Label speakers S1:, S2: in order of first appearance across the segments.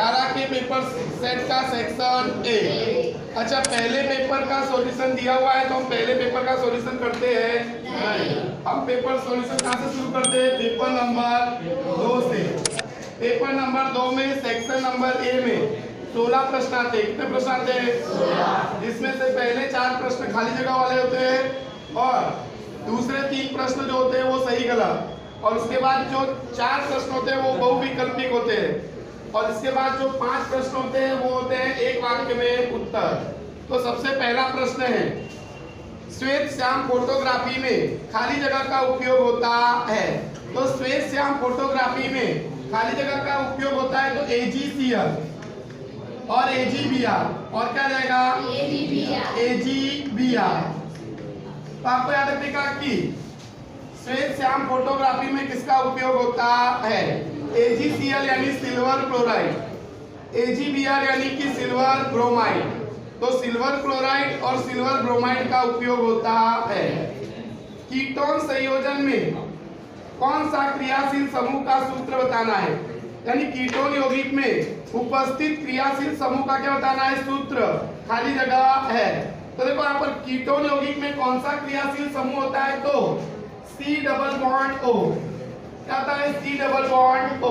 S1: 11 के paper set का section A. अच्छा, पहले पेपर का सॉल्यूशन दिया हुआ है तो हम पहले पेपर का सॉल्यूशन करते हैं नहीं। हम पेपर सॉल्यूशन कहाँ से शुरू करते हैं? पेपर नंबर 2 से। पेपर नंबर 2 में सेक्शन नंबर ए में 16 प्रश्न आते हैं। कितने प्रश्न आते हैं? 16। जिसमें से पहले 4 प्रश्न खाली जगह वाले होते हैं और दूसरे 3 प्रश्न जो होते हैं वो सही गलत, और उसके बाद जो 4 प्रश्न होते हैं वो बहुविकल्पिक होते हैं, और इसके बाद जो 5 प्रश्न होते हैं वो होते हैं एक वाक्य में उत्तर। तो सबसे पहला प्रश्न है, श्वेत श्याम फोटोग्राफी में खाली जगह का उपयोग होता है। तो श्वेत श्याम फोटोग्राफी में खाली जगह का उपयोग होता है तो AgCl और AgBr, और क्या जाएगा? AgBr। तो आपको याद रखिएगा कि श्वेत श्याम फोटोग्राफी में किसका उपयोग होता है? AgCl यानी सिल्वर क्लोराइड, AgBr यानी कि सिल्वर ब्रोमाइड। तो सिल्वर क्लोराइड और सिल्वर ब्रोमाइड का उपयोग होता है। कीटोन संयोजन में कौन सा क्रियाशील समूह का सूत्र बताना है? यानी कीटोन यौगिक में उपस्थित क्रियाशील समूह का क्या बताना है? सूत्र खाली जगह है। तो देखो यहाँ पर कीटोन यौगिक में कौन सा क्रियाशील समूह होता है? तो C डबल बॉन्ड O। क्या होता है? C double bond O।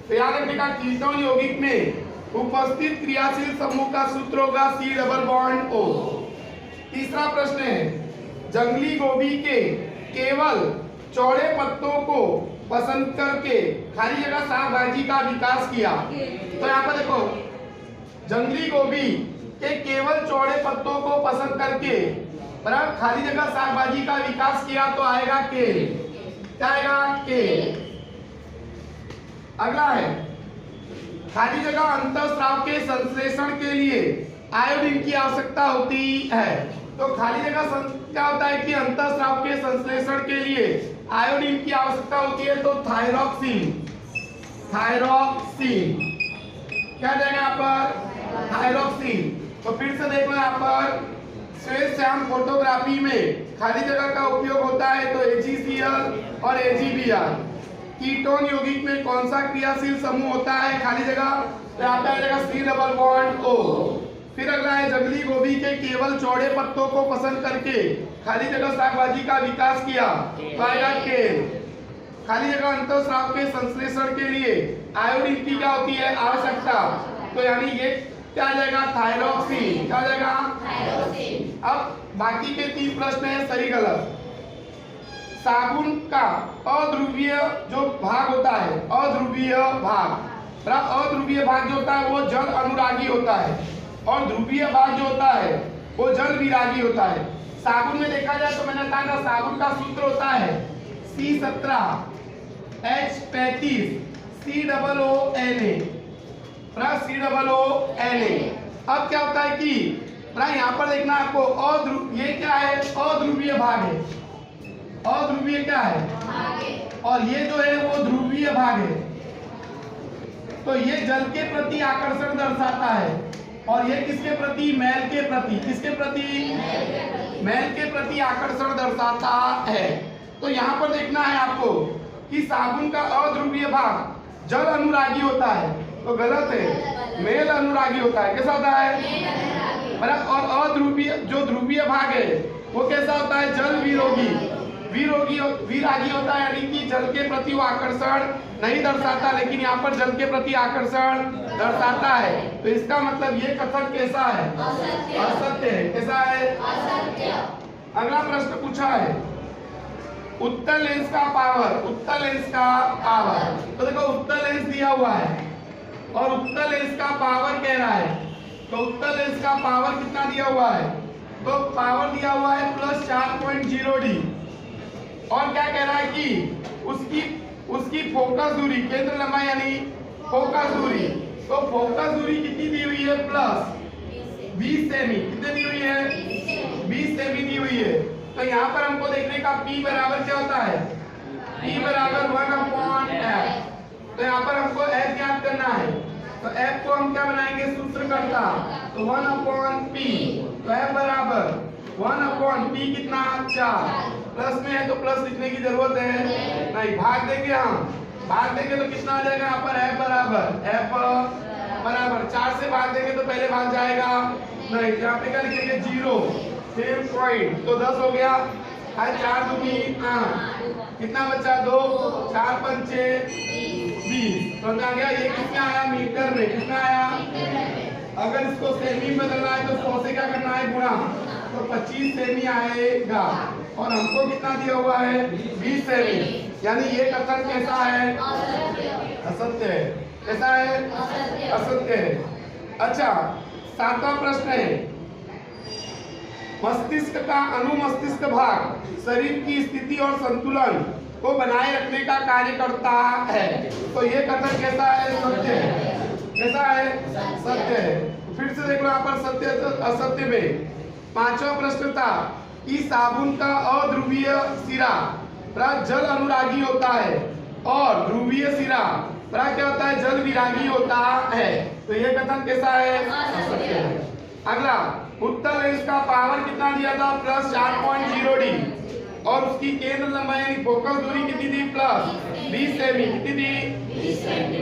S1: तो याद रखिएगा कीटोन यौगिक में उपस्थित क्रियाशील समूह का सूत्र होगा C डबल बॉन्ड O। तीसरा प्रश्न है, जंगली गोभी के केवल चौड़े पत्तों को पसंद करके खाली जगह साग भाजी का विकास किया। तो यहाँ पर देखो, जंगली गोभी के केवल चौड़े पत्तों को पसंद करके बराबर खाली जगह साग भाजी का विकास किया तो आएगा के। क्या आएगा? के। अगला है, खाली जगह अंतःस्राव के संश्लेषण के लिए आयोडीन की आवश्यकता होती है। तो खाली जगह क्या होता है कि अंतःस्राव के संश्लेषण के लिए आयोडीन की आवश्यकता होती है तो थायरॉक्सिन। थायरॉक्सिन क्या जाएगा यहाँ पर? थायरॉक्सिन। तो फिर से देख लो यहाँ पर, श्वेत श्याम फोटोग्राफी में खाली जगह का उपयोग होता है तो AgCl और AgBr। कीटोन यौगिक में कौन सा क्रियाशील समूह होता है खाली जगह? तो यहाँ पे आ जाएगा C डबल बॉन्ड O। फिर अगला है, जंगली गोभी के केवल चौड़े पत्तों को पसंद करके खाली जगह साग भाजी का विकास किया तो आएगा के। खाली जगह अंतःस्राव के संश्लेषण के लिए आयोडीन की क्या होती है? आवश्यकता। तो यानी ये क्या जाएगा? थायरॉक्सिन। क्या जाएगा? थायरॉक्सिन। अब बाकी के 3 प्रश्न है सही गलत। साबुन का अध्रुवीय जो भाग होता है, अध्रुवीय भाग जो होता है वो जल अनुरागी होता है, और ध्रुवीय भाग जो होता है वो जल विरागी होता है। साबुन में देखा जाए तो मैंने कहा था साबुन का सूत्र होता है C17H35 COONA। अब क्या होता है कि यहाँ पर देखना आपको, ये क्या है? अध्रुवीय भाग है। अध्रुवीय क्या है? और ये जो है वो ध्रुवीय भाग है। तो ये जल के प्रति आकर्षण दर्शाता है, और ये किसके प्रति? मैल के प्रति। किसके प्रति? मैल के प्रति आकर्षण दर्शाता है। तो यहाँ पर देखना है आपको कि साबुन का अध्रुवीय भाग जल अनुरागी होता है, तो गलत है, मेल अनुरागी होता है। कैसा होता है? और अध्रुवीय जो ध्रुवीय भाग है वो कैसा होता है? जल विरोधी विरागी होता है, यानी कि जल के प्रति वो आकर्षण नहीं दर्शाता, लेकिन यहाँ पर जल के प्रति आकर्षण दर्शाता है। तो इसका मतलब ये कथन कैसा है? असत्य है। कैसा है? असत्य। अगला प्रश्न पूछा है, उत्तल लेंस का पावर। उत्तल लेंस का पावर, तो देखो उत्तल लेंस दिया हुआ है और उत्तल लेंस का पावर कह रहा है। तो उत्तल लेंस का पावर कितना दिया हुआ है? तो पावर दिया हुआ है +4.0D, और क्या कह रहा है कि उसकी फोकस दूरी, केंद्र लंबाई यानी फोकस दूरी, तो फोकस दूरी कितनी दी हुई है? +20 सेमी। कितनी दी हुई है? 20 सेमी दी हुई है। तो यहाँ पर हमको देखने का P बराबर क्या होता है? P बराबर 1/f। तो यहाँ पर हमको F ज्ञात करना है, तो F को हम क्या बनाएंगे? सूत्रकर्ता, तो 1/P। तो F बराबर 1/P कितना? 4। प्लस में है तो प्लस लिखने की जरूरत है नहीं, भाग देंगे हम, भाग देंगे तो कितना आ जाएगा यहाँ पर? F बराबर F बराबर 4 से भाग देंगे तो पहले भाग जाएगा नहीं, यहाँ पे क्या लिखेंगे 0, फिर पॉइंट, तो 10 हो गया। 4 दूनी 8, कितना बचा 2, 4 पंचे 20, तो आ गया। ये कितना आया मीटर में, कितना आया? अगर इसको सेमी में बदलना है तो 100 से क्या करना है गुणा, तो 25 सेमी आएगा। और हमको कितना दिया हुआ है 20 सेमी, यानी ये कथन कैसा है? असत्य है। कैसा है? असत्य है। अच्छा 7वां प्रश्न है, मस्तिष्क का अनुमस्तिष्क भाग शरीर की स्थिति और संतुलन को बनाए रखने का कार्य करता है, तो ये कथन कैसा है? सत्य है। कैसा है? सत्य है। फिर से देख लो यहाँ पर सत्य असत्य में। 5वां प्रश्न था कि साबुन का अध्रुवीय सिरा जल अनुरागी होता है और ध्रुवीय सिरा क्या होता है? जल विरागी होता है, तो ये कथन कैसा है? असत्य है। अगला, उत्तल लेंस का पावर कितना दिया था? प्लस 4.0 डी, और उसकी केंद्र लंबाई यानी फोकस दूरी कितनी थी? Plus 20 semi. कितनी थी?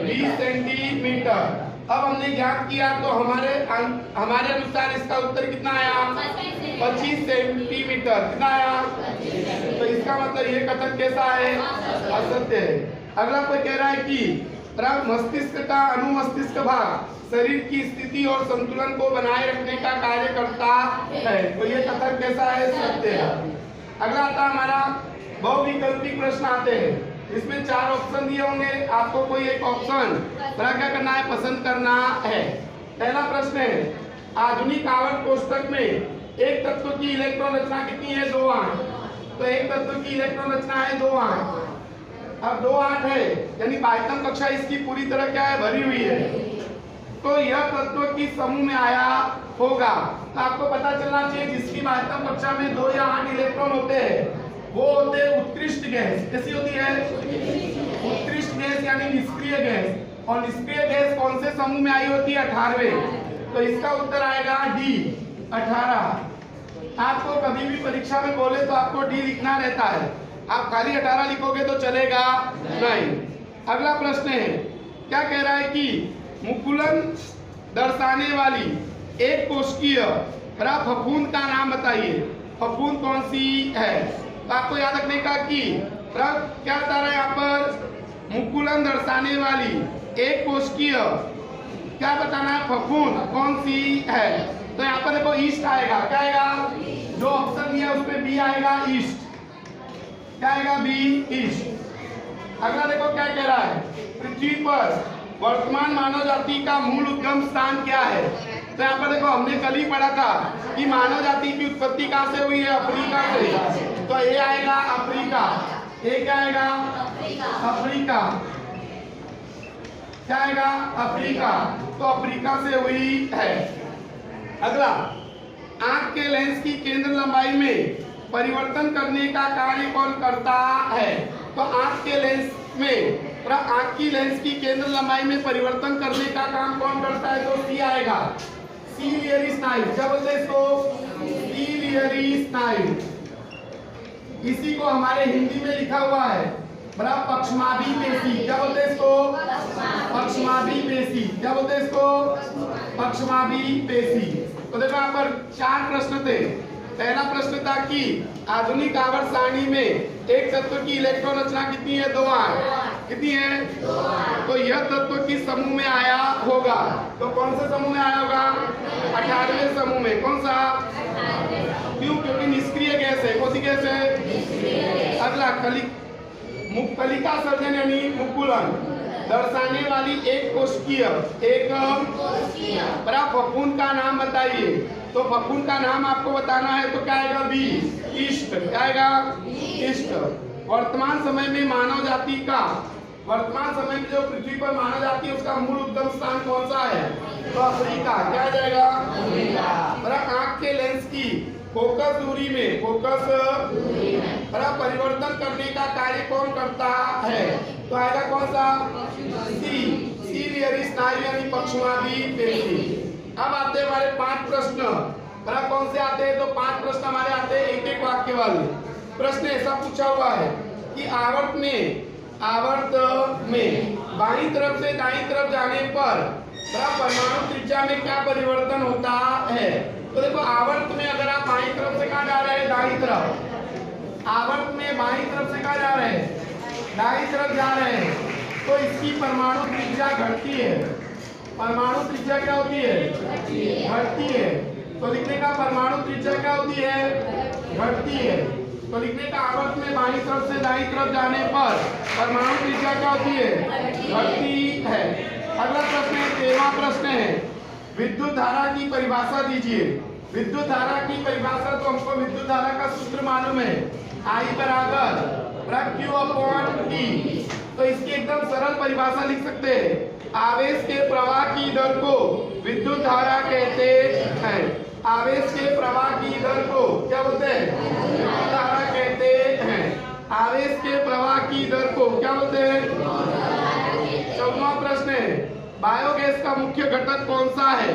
S1: 20 सेंटीमीटर। अब हमने ज्ञात किया तो हमारे अनुसार इसका उत्तर कितना आया? 25 सेंटीमीटर। कितना आया? तो इसका मतलब ये कथन कैसा है? असत्य है। अगला कोई कह रहा है कि मस्तिष्क का अनुमस्तिष्क भाग शरीर की स्थिति और संतुलन को बनाए रखने का कार्य करता है, तो ये कथन कैसा है? सत्य है। अगला आता हमारा बहुविकल्पिक प्रश्न आते हैं। इसमें 4 ऑप्शन दिए होंगे, आपको कोई एक ऑप्शन क्या करना है? पसंद करना है। पहला प्रश्न है, आधुनिक आवर्त कोष्ठक में एक तत्व की इलेक्ट्रॉन रचना कितनी है? 2 8। तो एक तत्व की इलेक्ट्रॉन रचना है 2 8। अब 2 8 है, यानी बाह्यतम कक्षा इसकी पूरी तरह क्या है? भरी हुई है, तो यह तत्व किस समूह में आया होगा? तो आपको पता चलना चाहिए जिसकी बाह्यतम कक्षा में 2 या 8 इलेक्ट्रॉन होते हैं वो होते हैं उत्कृष्ट गैस। कैसी होती है? उत्कृष्ट गैस यानी निष्क्रिय गैस। और निष्क्रिय गैस कौन से समूह में आई होती है? 18वें। तो इसका उत्तर आएगा डी 18। आपको कभी भी परीक्षा में बोले तो आपको डी लिखना रहता है, आप खाली 18 लिखोगे तो चलेगा नहीं। अगला प्रश्न है, क्या कह रहा है कि मुकुलन दर्शाने वाली एक कोशिकीय फफूंद का नाम बताइए। फफूंद कौन सी है? तो आपको याद रखने का कि क्या बता रहा है यहाँ पर? मुकुलन दर्शाने वाली एक कोशिकीय क्या बताना है? फफूंद कौन सी है? तो यहाँ पर देखो ईस्ट आएगा। क्या आएगा? जो ऑप्शन दिया उसमें बी आएगा ईस्ट। क्या आएगा? B east. अगला देखो क्या कह रहा है, पृथ्वी पर वर्तमान मानव जाति का मूल उद्गम स्थान क्या है? तो यहाँ पर देखो हमने कल ही पढ़ा था कि मानव जाति की उत्पत्ति कहाँ से हुई है? अफ्रीका से। तो ये आएगा अफ्रीका। ये क्या आएगा? अफ्रीका। क्या आएगा? अफ्रीका। तो अफ्रीका से हुई है। अगला, आंख के लेंस की केंद्र लंबाई में परिवर्तन करने का कार्य कौन करता है? तो आंख के लेंस में आंख की लेंस की केंद्र लंबाई में परिवर्तन करने का काम कौन करता है? तो सी आएगा, सीलियरी स्नायु। क्या बोलते हैं इसको? सीलियरी स्नायु। इसी को हमारे हिंदी में लिखा हुआ है बराबर पक्षमाभि पेशी। क्या बोलते हैं इसको? पक्षमाभि पेशी। क्या बोलते हैं इसको? पक्षमाभि पेशी। तो देखो यहाँ पर 4 प्रश्न थे। पहला प्रश्न था कि आधुनिक आवर्त सारणी में एक तत्व की इलेक्ट्रॉन रचना कितनी है? 2 8। कितनी है? 2 8। तो यह तत्व किस समूह में आया होगा? तो कौन से समूह में आया होगा? 18वें समूह में। कौन सा? क्यों? क्योंकि निष्क्रिय गैस है। कौन सी गैस है? अगला, कलिका सर्जन यानी मुकुलन दर्शाने वाली एक कोशिकीय फफूंद का नाम बताइए। तो फफूंद का नाम आपको बताना है तो क्या आएगा? B east. क्या आएगा? ईस्ट। वर्तमान समय में मानव जाति का जो पृथ्वी पर मानव जाति है उसका मूल उद्गम स्थान कौन सा है? तो अफ्रीका। क्या आ जाएगा? आंख के लेंस की फोकस दूरी में परिवर्तन करने का कार्य कौन करता है? तो आएगा कौन सा? सी, सीलियरी स्नायु यानी पक्षमाभि पेशी। अब आते हैं हमारे 5 प्रश्न। कौन से आते हैं? तो 5 प्रश्न हमारे आते हैं एक एक वाक्य वाले प्रश्न। ऐसा पूछा हुआ है कि आवर्त में बाईं तरफ से दाईं तरफ जाने पर परमाणु त्रिज्या में क्या परिवर्तन होता है। तो देखो आवर्त में अगर आप बाईं तरफ से कहाँ जा रहे हैं, दाईं तरफ, आवर्त में बाईं तरफ से कहाँ जा रहे हैं, दाईं तरफ जा रहे हैं, तो इसकी परमाणु त्रिज्या घटती है। परमाणु त्रिज्या क्या होती है, घटती है। तो लिखने का परमाणु त्रिज्या क्या होती है, घटती है। तो लिखने का आवर्त में बाईं तरफ से दाईं तरफ जाने पर परमाणु त्रिज्या क्या होती है, घटती है। अगला प्रश्न है, 13वां प्रश्न है, विद्युत धारा की परिभाषा दीजिए। विद्युत धारा की परिभाषा, तो हमको विद्युत धारा का सूत्र मालूम है, I बराबर Q/T। तो इसकी एकदम सरल परिभाषा लिख सकते हैं, आवेश के प्रवाह की दर को विद्युत धारा कहते हैं। आवेश के प्रवाह की दर को क्या बोलते हैं, विद्युत धारा कहते हैं। आवेश के प्रवाह की दर को क्या बोलते हैं। 14वां प्रश्न है, बायोगैस का मुख्य घटक कौन सा है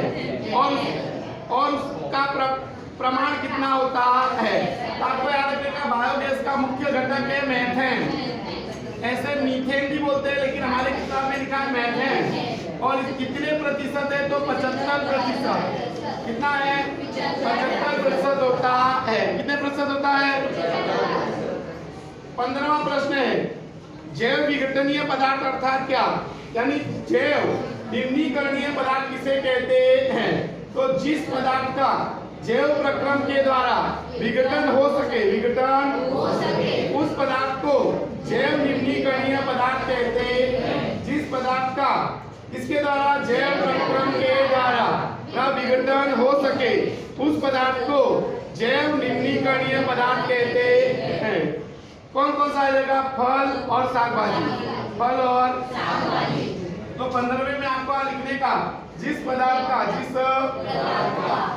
S1: और उसका प्रमाण कितना होता है। आपको याद रखिएगा बायोगैस का मुख्य घटक है मेथेन। ऐसे मीथेन भी बोलते हैं, लेकिन हमारे किताब में लिखा है मेथेन। और कितने प्रतिशत है, तो 75%। कितना है, 75% होता है। कितने प्रतिशत होता है। 15वां प्रश्न है, जैव विघटनीय पदार्थ अर्थात क्या, यानी जैव निम्नीकरणीय पदार्थ किसे कहते हैं। तो जिस पदार्थ का जैव प्रक्रम के द्वारा विघटन हो सके, उस पदार्थ को जैव निम्नीकरणीय पदार्थ कहते हैं। जिस पदार्थ का इसके द्वारा जैव प्रक्रम के द्वारा विघटन हो सके, उस पदार्थ को जैव निम्नीकरणीय पदार्थ कहते हैं। कौन कौन सा आएगा, फल और शाकभाजी, फल और शाकभाजी। तो 15वें में आपको लिखने का, जिस पदार्थ का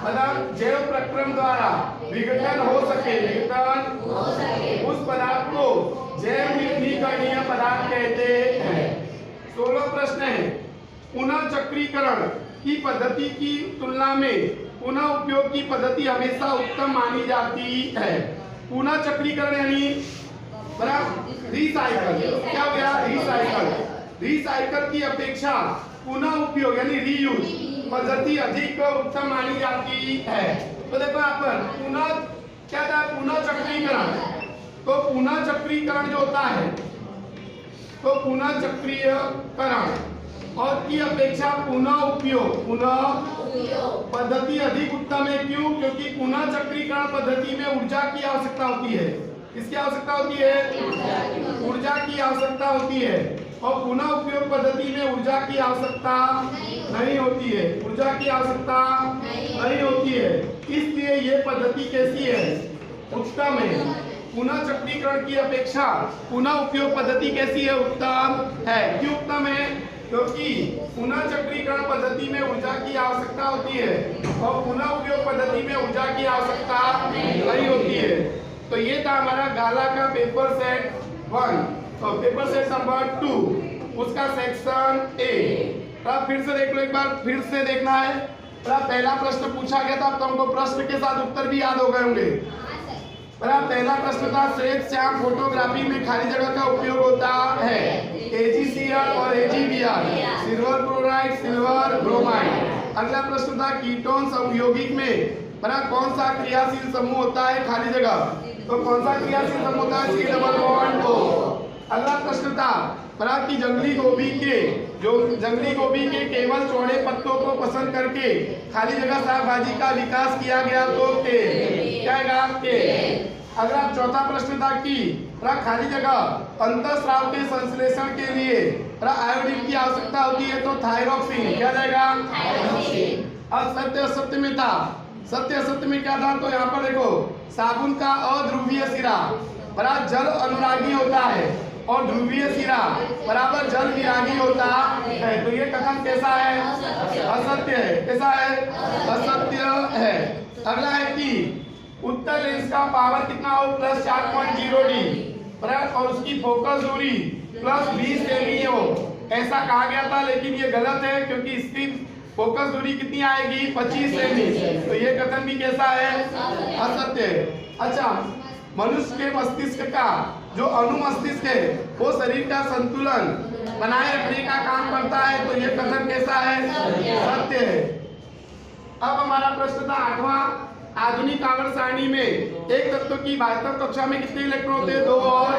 S1: पदार्थ जैव प्रक्रम द्वारा विघटन हो सके, उस पदार्थ को जैव निम्नीकरणीय पदार्थ कहते हैं। 16वां प्रश्न है, पुनः चक्रीकरण की पद्धति की तुलना में पुनः उपयोग की पद्धति हमेशा उत्तम मानी जाती है। पुनः चक्रीकरण यानी रिसाइकल, क्या हो गया, रिसाइकल। रिसाइकल की अपेक्षा पुनः उपयोग यानी रीयूज पद्धति अधिक उत्तम मानी जाती है। तो देखो यहाँ पर पुनः क्या था, पुनः चक्रीकरण। तो पुनः चक्रीकरण जो होता है, तो पुनः चक्रीकरण और की अपेक्षा पुनः उपयोग पद्धति अधिक उत्तम है। क्यों, क्योंकि पुनः चक्रीकरण पद्धति में ऊर्जा की आवश्यकता होती है। किसकी आवश्यकता होती है, ऊर्जा की आवश्यकता होती है। और पुनः उपयोग पद्धति में ऊर्जा की आवश्यकता नहीं होती है, ऊर्जा की आवश्यकता नहीं होती है। इसलिए ये पद्धति कैसी है, उत्तम है। पुनः चक्रीकरण की अपेक्षा पुनः उपयोग पद्धति कैसी है, उत्तम है। क्यों उत्तम है, क्योंकि पुनः चक्रीकरण पद्धति में ऊर्जा की आवश्यकता होती है और पुनः उपयोग पद्धति में ऊर्जा की आवश्यकता नहीं होती है। तो ये था हमारा गाला का पेपर सेट 1। तो पेपर सेट नंबर 2 उसका सेक्शन ए। अब फिर से देख लो, एक बार फिर से देखना है। पहला प्रश्न पूछा गया था, अब तो हमको प्रश्न के साथ उत्तर भी याद हो गए होंगे। पहला प्रश्न था, श्वेत श्याम फोटोग्राफी में खाली जगह का उपयोग होता है। AgCl और AgBr, silver chloride, silver bromide. अगला प्रश्न था, कीटोन संयोगिक में कौन सा क्रियाशील समूह होता है खाली जगह। तो कौन सा क्रियाशील समूह होता है, C+O। अगला प्रश्न था, कि जंगली गोभी के केवल चौड़े पत्तों को पसंद करके खाली जगह साग भाजी का विकास किया गया, तो क्या है। अगला चौथा प्रश्न था कि खाली जगह अंतःस्राव के संश्लेषण के लिए आयोडीन की आवश्यकता होती है, तो थायरोक्सिन क्या जाएगा। अब सत्य असत्य में था, सत्य असत्य में क्या था, तो यहाँ पर देखो साबुन का अध्रुवीय सिरा जल अनुरागी होता है और ध्रुवीय सिरा बराबर जल विरागी होता है। तो ये कथन कैसा है, असत्य है। कैसा है, असत्य है। अगला है कि उत्तर लेंस का पावर कितना हो, +4.0D और उसकी फोकस दूरी +20 सेमी हो, ऐसा कहा गया था। लेकिन ये गलत है, क्योंकि इसकी फोकस दूरी कितनी आएगी, 25 सेमी। तो ये कथन भी कैसा है, असत्य है। अच्छा, मनुष्य के मस्तिष्क का जो अनुमस्तिष्क है वो शरीर का संतुलन बनाए रखने का काम करता है, तो ये कथन कैसा है? सत्य है। अब हमारा प्रश्न था 8वां, आधुनिक आवर्त सारणी में एक तत्व की बाह्यतम कक्षा में कितने इलेक्ट्रॉन होते हैं? 2 और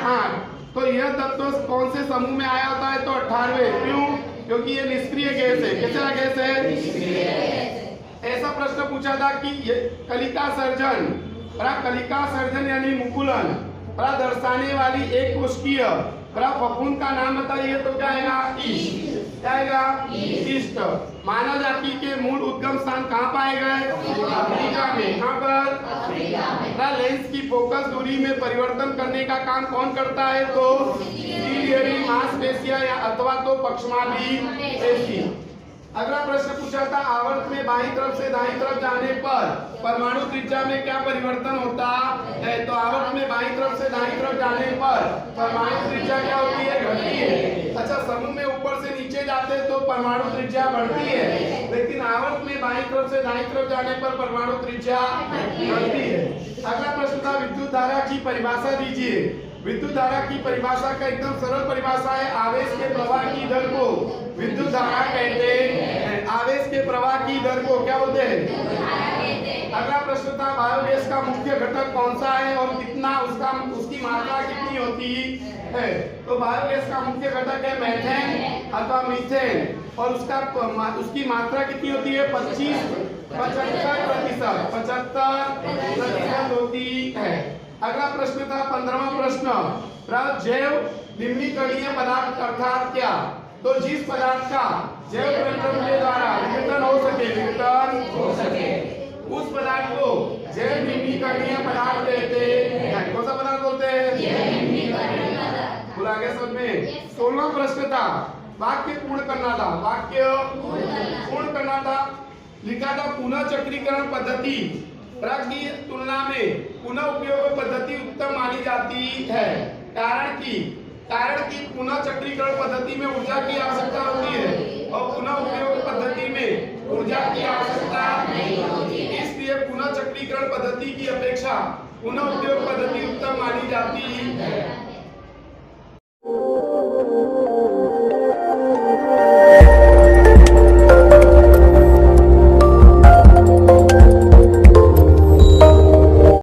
S1: 8। तो यह तत्व कौन से समूह में आया होता है? तो 18वें। क्यों? क्योंकि ये निष्क्रिय गैस है। कैसा गैस है? ऐसा प्रश्न पूछा था कि कलिका सर्जन, कलिका सर्जन यानी मुकुलन दर्शाने वाली एक कोशिकीय फफूंद का नाम बताइए, तो क्या आएगा? ईस्ट। क्या आएगा? ईस्ट। मानव जाति के मूल उद्गम स्थान कहाँ पाए गए? अफ्रीका में। कहाँ पर? लेंस की फोकस दूरी में परिवर्तन करने का काम कौन करता है? तो सीलियरी मांसपेशियां या अथवा तो पक्षमाली पेशी। अगला प्रश्न पूछा था, आवर्त में बाईं तरफ से दाईं तरफ जाने पर परमाणु त्रिज्या में क्या परिवर्तन होता है? तो आवर्त में बाईं तरफ से दाईं तरफ जाने पर परमाणु त्रिज्या क्या होती है? घटती है। अच्छा, समूह में ऊपर से नीचे जाते तो परमाणु त्रिज्या बढ़ती है, लेकिन आवर्त में बाईं तरफ से दाईं तरफ जाने पर परमाणु त्रिज्या घटती है। अगला प्रश्न था, विद्युत धारा की परिभाषा दीजिए। विद्युत धारा की परिभाषा का एकदम सरल परिभाषा है, आवेश के प्रवाह की दर को विद्युत धारा कहते हैं। आवेश के प्रवाह की दर को क्या बोलते हैं? अगला प्रश्न था, बायोगैस का मुख्य घटक कौन सा है और कितना उसकी मात्रा कितनी होती है? तो बायोगैस का मुख्य घटक है मीथेन अथवा मीथेन, और उसकी मात्रा कितनी होती है? 75% होती है। अगला प्रश्न था 15वां प्रश्न, जैव निम्नीकरणीय पदार्थ अर्थात क्या? तो जिस पदार्थ का जैव प्रक्रम के द्वारा विघटन हो सके, उस पदार्थ को जैव निम्नीकरणीय पदार्थ कहते हैं। कौन सा पदार्थ बोलते हैं? बोला गया सब में। 16वां प्रश्न था, वाक्य पूर्ण करना था। वाक्य पूर्ण करना था, लिखा था पुनः चक्रीकरण पद्धति की तुलना में पुनः उपयोग पद्धति उत्तम मानी जाती है। कारण की पुनः चक्रीकरण पद्धति में ऊर्जा की आवश्यकता होती है और पुनः उपयोग पद्धति में ऊर्जा की आवश्यकता नहीं होती। इसलिए पुनः चक्रीकरण पद्धति की अपेक्षा पुनः उपयोग पद्धति उत्तम मानी जाती है।